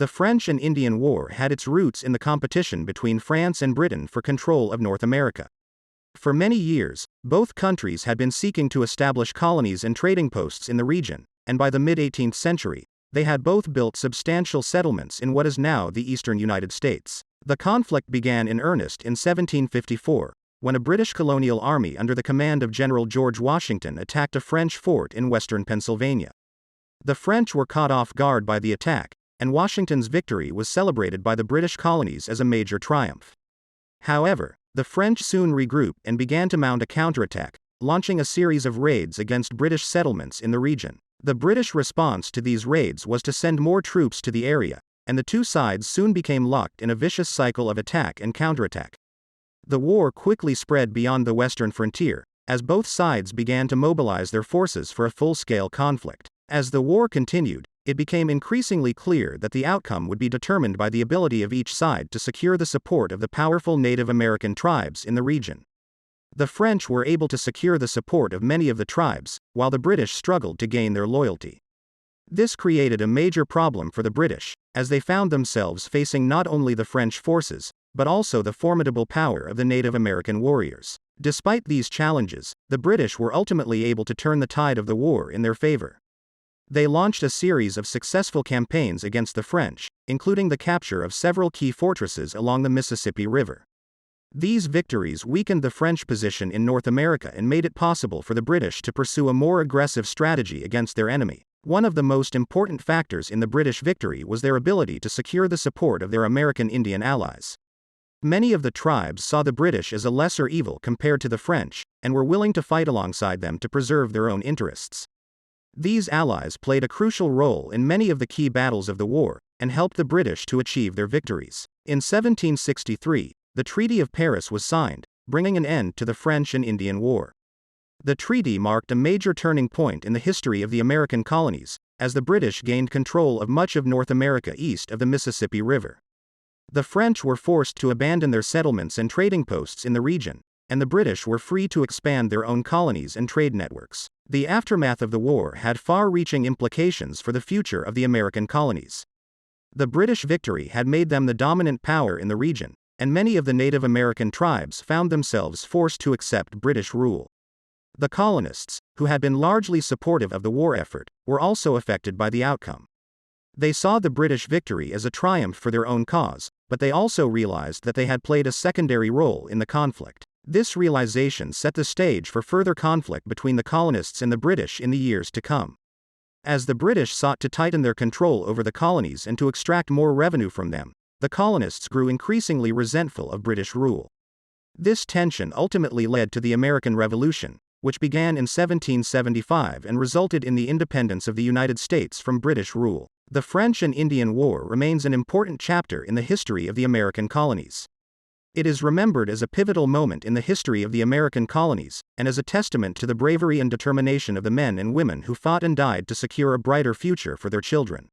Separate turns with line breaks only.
The French and Indian War had its roots in the competition between France and Britain for control of North America. For many years, both countries had been seeking to establish colonies and trading posts in the region, and by the mid-18th century, they had both built substantial settlements in what is now the eastern United States. The conflict began in earnest in 1754, when a British colonial army under the command of General George Washington attacked a French fort in western Pennsylvania. The French were caught off guard by the attack, and Washington's victory was celebrated by the British colonies as a major triumph. However, the French soon regrouped and began to mount a counterattack, launching a series of raids against British settlements in the region. The British response to these raids was to send more troops to the area, and the two sides soon became locked in a vicious cycle of attack and counterattack. The war quickly spread beyond the western frontier, as both sides began to mobilize their forces for a full-scale conflict. As the war continued, it became increasingly clear that the outcome would be determined by the ability of each side to secure the support of the powerful Native American tribes in the region. The French were able to secure the support of many of the tribes, while the British struggled to gain their loyalty. This created a major problem for the British, as they found themselves facing not only the French forces, but also the formidable power of the Native American warriors. Despite these challenges, the British were ultimately able to turn the tide of the war in their favor. They launched a series of successful campaigns against the French, including the capture of several key fortresses along the Mississippi River. These victories weakened the French position in North America and made it possible for the British to pursue a more aggressive strategy against their enemy. One of the most important factors in the British victory was their ability to secure the support of their American Indian allies. Many of the tribes saw the British as a lesser evil compared to the French, and were willing to fight alongside them to preserve their own interests. These allies played a crucial role in many of the key battles of the war, and helped the British to achieve their victories. In 1763, the Treaty of Paris was signed, bringing an end to the French and Indian War. The treaty marked a major turning point in the history of the American colonies, as the British gained control of much of North America east of the Mississippi River. The French were forced to abandon their settlements and trading posts in the region, and the British were free to expand their own colonies and trade networks. The aftermath of the war had far-reaching implications for the future of the American colonies. The British victory had made them the dominant power in the region, and many of the Native American tribes found themselves forced to accept British rule. The colonists, who had been largely supportive of the war effort, were also affected by the outcome. They saw the British victory as a triumph for their own cause, but they also realized that they had played a secondary role in the conflict. This realization set the stage for further conflict between the colonists and the British in the years to come. As the British sought to tighten their control over the colonies and to extract more revenue from them, the colonists grew increasingly resentful of British rule. This tension ultimately led to the American Revolution, which began in 1775 and resulted in the independence of the United States from British rule. The French and Indian War remains an important chapter in the history of the American colonies. It is remembered as a pivotal moment in the history of the American colonies, and as a testament to the bravery and determination of the men and women who fought and died to secure a brighter future for their children.